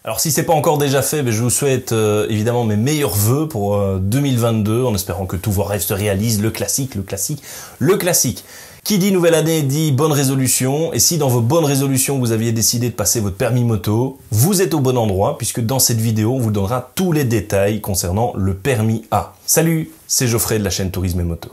Alors si c'est pas encore déjà fait, je vous souhaite évidemment mes meilleurs vœux pour 2022, en espérant que tous vos rêves se réalisent, le classique. Qui dit nouvelle année dit bonne résolution, et si dans vos bonnes résolutions vous aviez décidé de passer votre permis moto, vous êtes au bon endroit, puisque dans cette vidéo on vous donnera tous les détails concernant le permis A. Salut, c'est Geoffrey de la chaîne Tourisme et Moto.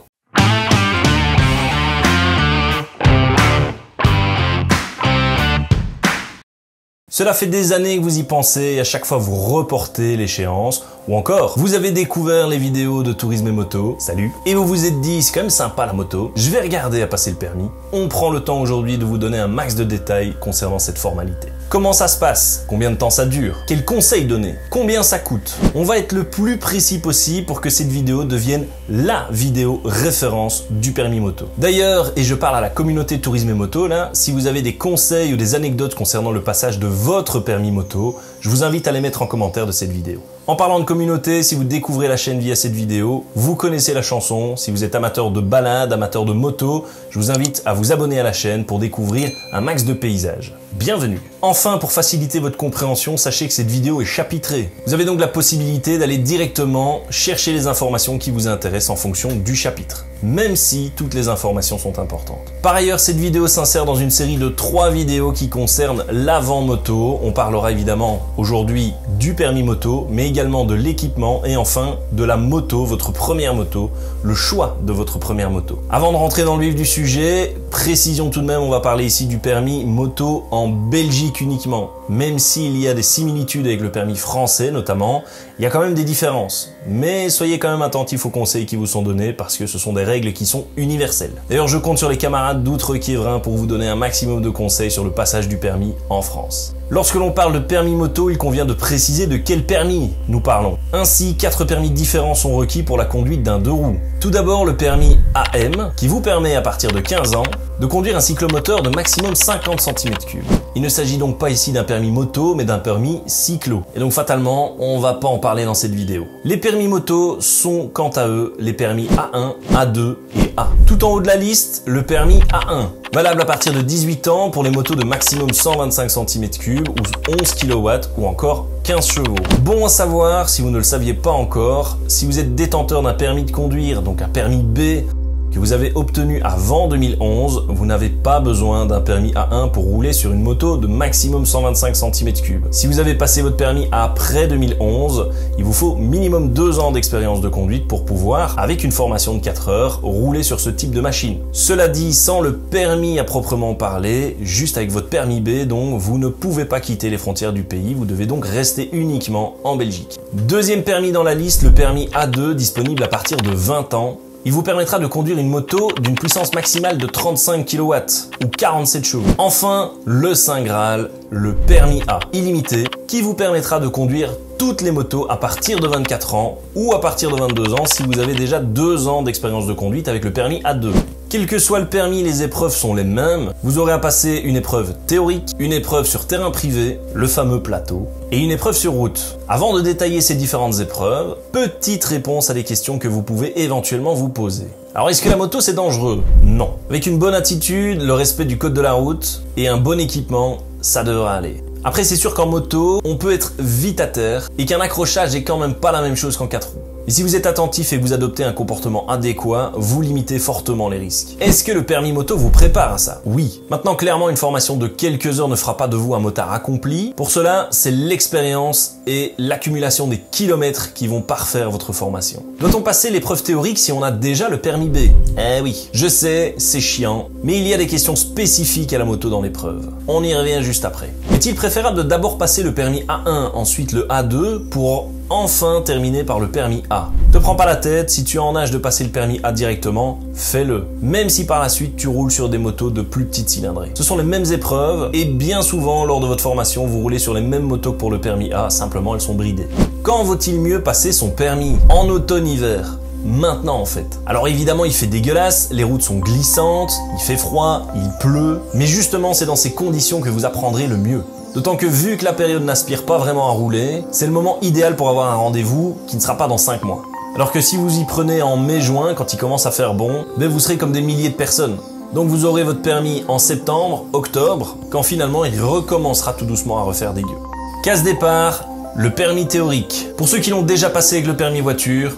Cela fait des années que vous y pensez et à chaque fois vous reportez l'échéance, ou encore vous avez découvert les vidéos de Tourisme et Moto, salut, et vous vous êtes dit c'est quand même sympa la moto, je vais regarder à passer le permis. On prend le temps aujourd'hui de vous donner un max de détails concernant cette formalité. Comment ça se passe? Combien de temps ça dure? Quels conseils donner? Combien ça coûte? On va être le plus précis possible pour que cette vidéo devienne la vidéo référence du permis moto. D'ailleurs, et je parle à la communauté Tourisme et Moto là, si vous avez des conseils ou des anecdotes concernant le passage de votre permis moto, je vous invite à les mettre en commentaire de cette vidéo. En parlant de communauté, si vous découvrez la chaîne via cette vidéo, vous connaissez la chanson. Si vous êtes amateur de balade, amateur de moto, je vous invite à vous abonner à la chaîne pour découvrir un max de paysages. Bienvenue. Enfin, pour faciliter votre compréhension, sachez que cette vidéo est chapitrée. Vous avez donc la possibilité d'aller directement chercher les informations qui vous intéressent en fonction du chapitre, même si toutes les informations sont importantes. Par ailleurs, cette vidéo s'insère dans une série de 3 vidéos qui concernent l'avant moto. On parlera évidemment aujourd'hui du permis moto, mais également de l'équipement et enfin de la moto, votre première moto, le choix de votre première moto. Avant de rentrer dans le vif du sujet, précision tout de même, on va parler ici du permis moto en Belgique uniquement. Même s'il y a des similitudes avec le permis français notamment, il y a quand même des différences. Mais soyez quand même attentifs aux conseils qui vous sont donnés parce que ce sont des règles qui sont universelles. D'ailleurs, je compte sur les camarades d'Outre-Quiévrain pour vous donner un maximum de conseils sur le passage du permis en France. Lorsque l'on parle de permis moto, il convient de préciser de quel permis nous parlons. Ainsi, 4 permis différents sont requis pour la conduite d'un 2 roues. Tout d'abord, le permis AM, qui vous permet à partir de 15 ans de conduire un cyclomoteur de maximum 50 cm3. Il ne s'agit donc pas ici d'un permis moto, mais d'un permis cyclo. Et donc fatalement, on va pas en parler dans cette vidéo. Les permis moto sont quant à eux les permis A1, A2 et A. Tout en haut de la liste, le permis A1, valable à partir de 18 ans pour les motos de maximum 125 cm3 ou 11 kW ou encore 15 chevaux. Bon à savoir, si vous ne le saviez pas encore, si vous êtes détenteur d'un permis de conduire, donc un permis B, que vous avez obtenu avant 2011, vous n'avez pas besoin d'un permis A1 pour rouler sur une moto de maximum 125 cm3. Si vous avez passé votre permis après 2011, il vous faut minimum 2 ans d'expérience de conduite pour pouvoir, avec une formation de 4 heures, rouler sur ce type de machine. Cela dit, sans le permis à proprement parler, juste avec votre permis B, donc vous ne pouvez pas quitter les frontières du pays, vous devez donc rester uniquement en Belgique. Deuxième permis dans la liste, le permis A2, disponible à partir de 20 ans. Il vous permettra de conduire une moto d'une puissance maximale de 35 kW ou 47 chevaux. Enfin, le Saint Graal, le permis A illimité, qui vous permettra de conduire toutes les motos à partir de 24 ans ou à partir de 22 ans si vous avez déjà 2 ans d'expérience de conduite avec le permis A2. Quel que soit le permis, les épreuves sont les mêmes. Vous aurez à passer une épreuve théorique, une épreuve sur terrain privé, le fameux plateau, et une épreuve sur route. Avant de détailler ces différentes épreuves, petite réponse à des questions que vous pouvez éventuellement vous poser. Alors est-ce que la moto c'est dangereux? Non. Avec une bonne attitude, le respect du code de la route et un bon équipement, ça devrait aller. Après c'est sûr qu'en moto, on peut être vite à terre et qu'un accrochage est quand même pas la même chose qu'en 4 roues. Et si vous êtes attentif et que vous adoptez un comportement adéquat, vous limitez fortement les risques. Est-ce que le permis moto vous prépare à ça? Oui. Maintenant, clairement, une formation de quelques heures ne fera pas de vous un motard accompli. Pour cela, c'est l'expérience et l'accumulation des kilomètres qui vont parfaire votre formation. Doit-on passer l'épreuve théorique si on a déjà le permis B? Eh oui, je sais, c'est chiant, mais il y a des questions spécifiques à la moto dans l'épreuve. On y revient juste après. Est-il préférable de d'abord passer le permis A1, ensuite le A2 pour enfin terminer par le permis A? Te prends pas la tête, si tu es en âge de passer le permis A directement, fais-le. Même si par la suite tu roules sur des motos de plus petite cylindrée. Ce sont les mêmes épreuves et bien souvent lors de votre formation, vous roulez sur les mêmes motos que pour le permis A, simplement elles sont bridées. Quand vaut-il mieux passer son permis? En automne-hiver? Maintenant en fait. Alors évidemment il fait dégueulasse, les routes sont glissantes, il fait froid, il pleut, mais justement c'est dans ces conditions que vous apprendrez le mieux. D'autant que vu que la période n'aspire pas vraiment à rouler, c'est le moment idéal pour avoir un rendez-vous qui ne sera pas dans 5 mois. Alors que si vous y prenez en mai-juin, quand il commence à faire bon, vous serez comme des milliers de personnes. Donc vous aurez votre permis en septembre, octobre, quand finalement il recommencera tout doucement à refaire dégueu. Case départ, le permis théorique. Pour ceux qui l'ont déjà passé avec le permis voiture,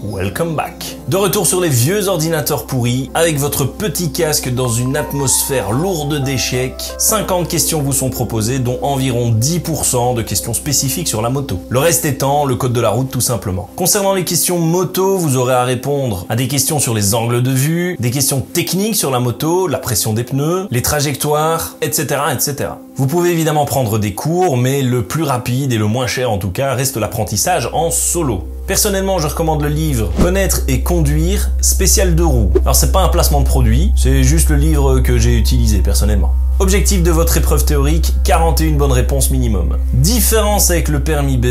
welcome back. De retour sur les vieux ordinateurs pourris, avec votre petit casque dans une atmosphère lourde d'échecs, 50 questions vous sont proposées, dont environ 10% de questions spécifiques sur la moto. Le reste étant le code de la route tout simplement. Concernant les questions moto, vous aurez à répondre à des questions sur les angles de vue, des questions techniques sur la moto, la pression des pneus, les trajectoires, etc., etc. Vous pouvez évidemment prendre des cours, mais le plus rapide et le moins cher en tout cas reste l'apprentissage en solo. Personnellement, je recommande le livre Connaître et conduire, spécial 2 roues. Alors c'est pas un placement de produit, c'est juste le livre que j'ai utilisé personnellement. Objectif de votre épreuve théorique, 41 bonnes réponses minimum. Différence avec le permis B,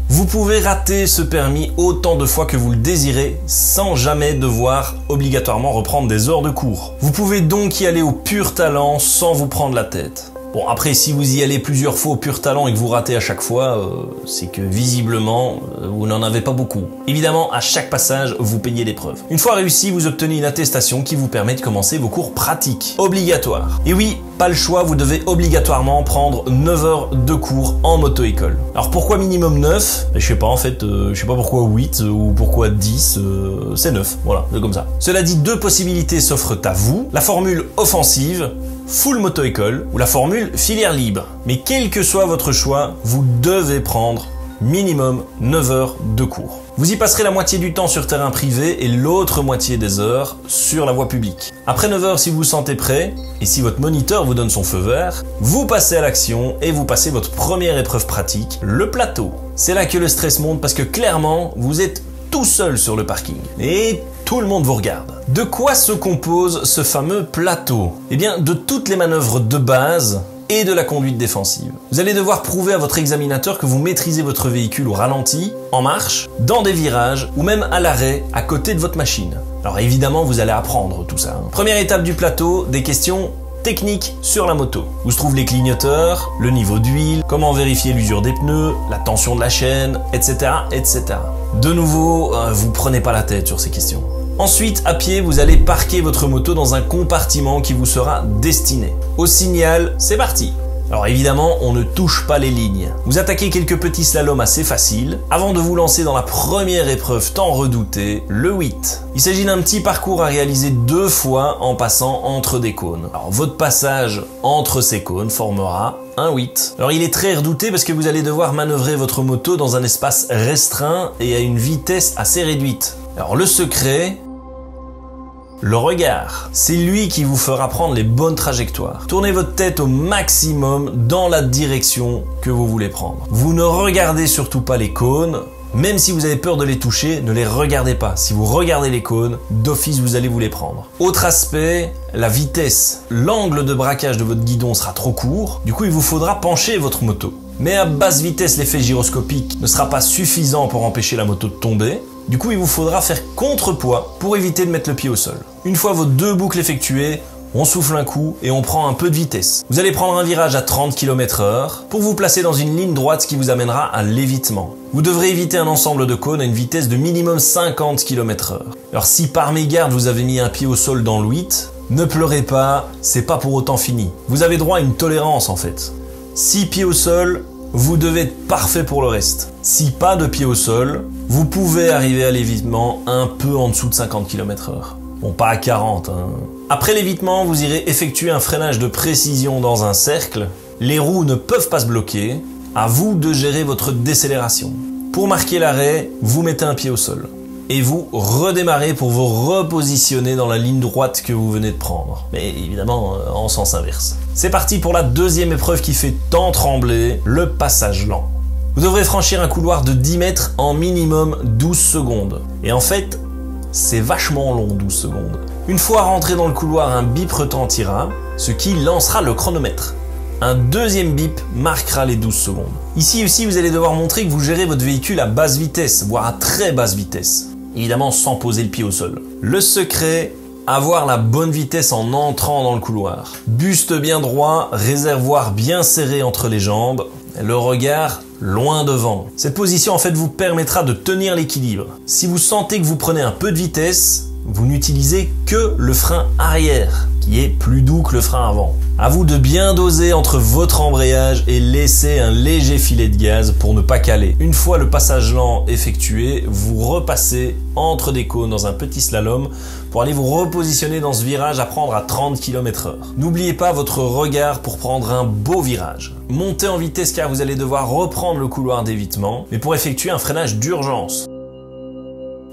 vous pouvez rater ce permis autant de fois que vous le désirez sans jamais devoir obligatoirement reprendre des heures de cours. Vous pouvez donc y aller au pur talent sans vous prendre la tête. Bon, après, si vous y allez plusieurs fois au pur talent et que vous ratez à chaque fois, c'est que visiblement, vous n'en avez pas beaucoup. Évidemment, à chaque passage, vous payez l'épreuve. Une fois réussi, vous obtenez une attestation qui vous permet de commencer vos cours pratiques. Obligatoire. Et oui, pas le choix, vous devez obligatoirement prendre 9 heures de cours en moto-école. Alors pourquoi minimum 9 ? Je sais pas en fait, je sais pas pourquoi 8 ou pourquoi 10, c'est 9, voilà, c'est comme ça. Cela dit, 2 possibilités s'offrent à vous. La formule offensive, full moto-école, ou la formule filière libre. Mais quel que soit votre choix, vous devez prendre minimum 9 heures de cours. Vous y passerez la moitié du temps sur terrain privé et l'autre moitié des heures sur la voie publique. Après 9 heures, si vous vous sentez prêt, et si votre moniteur vous donne son feu vert, vous passez à l'action et vous passez votre première épreuve pratique, le plateau. C'est là que le stress monte parce que clairement, vous êtes tout seul sur le parking. Et tout le monde vous regarde. De quoi se compose ce fameux plateau ? Eh bien, de toutes les manœuvres de base et de la conduite défensive. Vous allez devoir prouver à votre examinateur que vous maîtrisez votre véhicule au ralenti, en marche, dans des virages ou même à l'arrêt à côté de votre machine. Alors évidemment, vous allez apprendre tout ça. Première étape du plateau, des questions techniques sur la moto. Où se trouvent les clignoteurs, le niveau d'huile, comment vérifier l'usure des pneus, la tension de la chaîne, etc., etc. De nouveau, vous prenez pas la tête sur ces questions. Ensuite, à pied, vous allez parquer votre moto dans un compartiment qui vous sera destiné. Au signal, c'est parti. Alors évidemment, on ne touche pas les lignes. Vous attaquez quelques petits slaloms assez faciles avant de vous lancer dans la première épreuve tant redoutée, le 8. Il s'agit d'un petit parcours à réaliser 2 fois en passant entre des cônes. Alors votre passage entre ces cônes formera un 8. Alors il est très redouté parce que vous allez devoir manœuvrer votre moto dans un espace restreint et à une vitesse assez réduite. Alors le secret, le regard. C'est lui qui vous fera prendre les bonnes trajectoires. Tournez votre tête au maximum dans la direction que vous voulez prendre. Vous ne regardez surtout pas les cônes. Même si vous avez peur de les toucher, ne les regardez pas. Si vous regardez les cônes, d'office vous allez vous les prendre. Autre aspect, la vitesse. L'angle de braquage de votre guidon sera trop court. Du coup, il vous faudra pencher votre moto. Mais à basse vitesse, l'effet gyroscopique ne sera pas suffisant pour empêcher la moto de tomber. Du coup, il vous faudra faire contrepoids pour éviter de mettre le pied au sol. Une fois vos 2 boucles effectuées, on souffle un coup et on prend un peu de vitesse. Vous allez prendre un virage à 30 km/h pour vous placer dans une ligne droite, ce qui vous amènera à l'évitement. Vous devrez éviter un ensemble de cônes à une vitesse de minimum 50 km/h. Alors si par mégarde vous avez mis un pied au sol dans le 8, ne pleurez pas, c'est pas pour autant fini. Vous avez droit à une tolérance en fait. 6 pieds au sol, vous devez être parfait pour le reste. Si pas de pied au sol, vous pouvez arriver à l'évitement un peu en dessous de 50 km/h. Bon, pas à 40, hein. Après l'évitement, vous irez effectuer un freinage de précision dans un cercle. Les roues ne peuvent pas se bloquer. À vous de gérer votre décélération. Pour marquer l'arrêt, vous mettez un pied au sol. Et vous redémarrez pour vous repositionner dans la ligne droite que vous venez de prendre. Mais évidemment, en sens inverse. C'est parti pour la 2e épreuve qui fait tant trembler, le passage lent. Vous devrez franchir un couloir de 10 mètres en minimum 12 secondes. Et en fait, c'est vachement long 12 secondes. Une fois rentré dans le couloir, un bip retentira, ce qui lancera le chronomètre. Un 2e bip marquera les 12 secondes. Ici aussi, vous allez devoir montrer que vous gérez votre véhicule à basse vitesse, voire à très basse vitesse. Évidemment sans poser le pied au sol. Le secret, avoir la bonne vitesse en entrant dans le couloir. Buste bien droit, réservoir bien serré entre les jambes, le regard loin devant. Cette position en fait vous permettra de tenir l'équilibre. Si vous sentez que vous prenez un peu de vitesse, vous n'utilisez que le frein arrière, qui est plus doux que le frein avant. À vous de bien doser entre votre embrayage et laisser un léger filet de gaz pour ne pas caler. Une fois le passage lent effectué, vous repassez entre des cônes dans un petit slalom pour aller vous repositionner dans ce virage à prendre à 30 km/h. N'oubliez pas votre regard pour prendre un beau virage. Montez en vitesse car vous allez devoir reprendre le couloir d'évitement, mais pour effectuer un freinage d'urgence.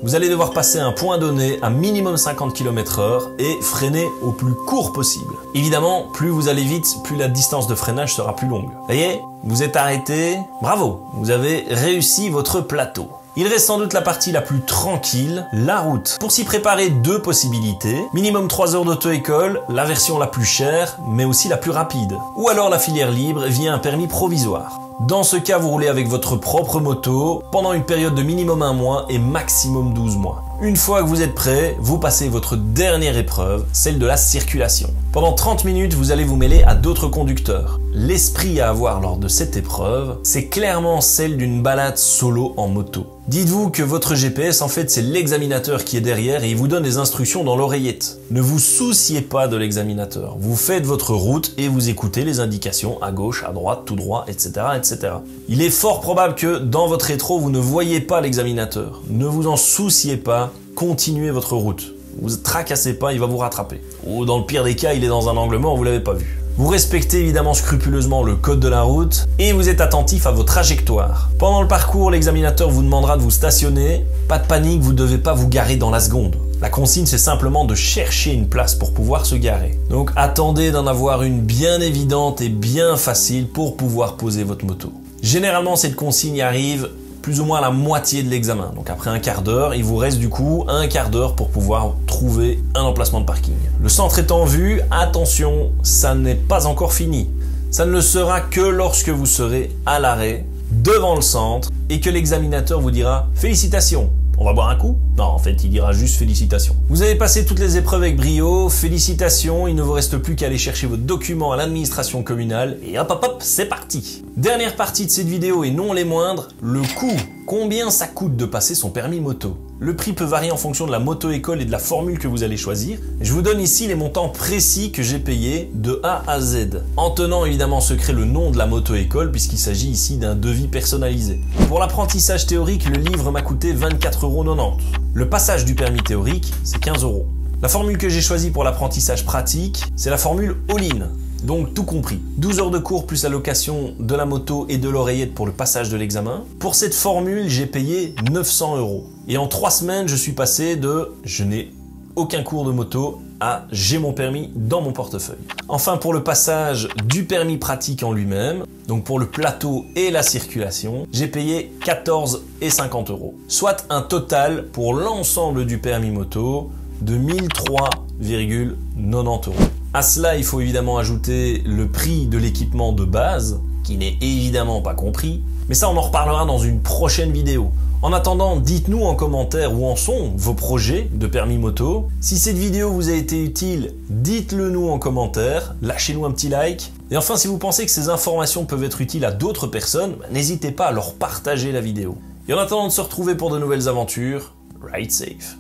Vous allez devoir passer un point donné à minimum 50 km/h et freiner au plus court possible. Évidemment, plus vous allez vite, plus la distance de freinage sera plus longue. Voyez, vous êtes arrêté, bravo, vous avez réussi votre plateau. Il reste sans doute la partie la plus tranquille, la route. Pour s'y préparer, deux possibilités. Minimum 3 heures d'auto-école, la version la plus chère, mais aussi la plus rapide. Ou alors la filière libre via un permis provisoire. Dans ce cas, vous roulez avec votre propre moto pendant une période de minimum 1 mois et maximum 12 mois. Une fois que vous êtes prêt, vous passez votre dernière épreuve, celle de la circulation. Pendant 30 minutes, vous allez vous mêler à d'autres conducteurs. L'esprit à avoir lors de cette épreuve, c'est clairement celle d'une balade solo en moto. Dites-vous que votre GPS, en fait, c'est l'examinateur qui est derrière et il vous donne des instructions dans l'oreillette. Ne vous souciez pas de l'examinateur. Vous faites votre route et vous écoutez les indications à gauche, à droite, tout droit, etc., etc. Il est fort probable que dans votre rétro, vous ne voyez pas l'examinateur. Ne vous en souciez pas, continuez votre route. Vous tracassez pas, il va vous rattraper. Ou dans le pire des cas, il est dans un angle mort, vous l'avez pas vu. Vous respectez évidemment scrupuleusement le code de la route et vous êtes attentif à vos trajectoires. Pendant le parcours, l'examinateur vous demandera de vous stationner. Pas de panique, vous ne devez pas vous garer dans la seconde. La consigne, c'est simplement de chercher une place pour pouvoir se garer. Donc attendez d'en avoir une bien évidente et bien facile pour pouvoir poser votre moto. Généralement, cette consigne arrive plus ou moins à la moitié de l'examen. Donc après un quart d'heure, il vous reste du coup un quart d'heure pour pouvoir trouver un emplacement de parking. Le centre étant vu, attention, ça n'est pas encore fini. Ça ne le sera que lorsque vous serez à l'arrêt, devant le centre, et que l'examinateur vous dira « Félicitations ». On va boire un coup? Non, en fait, il dira juste félicitations. Vous avez passé toutes les épreuves avec brio, félicitations, il ne vous reste plus qu'à aller chercher vos documents à l'administration communale, et hop hop hop, c'est parti! Dernière partie de cette vidéo, et non les moindres, le coût. Combien ça coûte de passer son permis moto? Le prix peut varier en fonction de la moto-école et de la formule que vous allez choisir. Je vous donne ici les montants précis que j'ai payés de A à Z, en tenant évidemment secret le nom de la moto-école puisqu'il s'agit ici d'un devis personnalisé. Pour l'apprentissage théorique, le livre m'a coûté 24,90 €. Le passage du permis théorique, c'est 15 €. La formule que j'ai choisie pour l'apprentissage pratique, c'est la formule all-in. Donc tout compris, 12 heures de cours plus la location de la moto et de l'oreillette pour le passage de l'examen. Pour cette formule, j'ai payé 900 €. Et en 3 semaines, je suis passé de « je n'ai aucun cours de moto » à « j'ai mon permis dans mon portefeuille ». Enfin, pour le passage du permis pratique en lui-même, donc pour le plateau et la circulation, j'ai payé 14,50 €. Soit un total pour l'ensemble du permis moto de 1003,90 €. À cela, il faut évidemment ajouter le prix de l'équipement de base, qui n'est évidemment pas compris, mais ça on en reparlera dans une prochaine vidéo. En attendant, dites-nous en commentaire où en sont vos projets de permis moto. Si cette vidéo vous a été utile, dites-le nous en commentaire, lâchez-nous un petit like. Et enfin, si vous pensez que ces informations peuvent être utiles à d'autres personnes, n'hésitez pas à leur partager la vidéo. Et en attendant de se retrouver pour de nouvelles aventures, ride safe.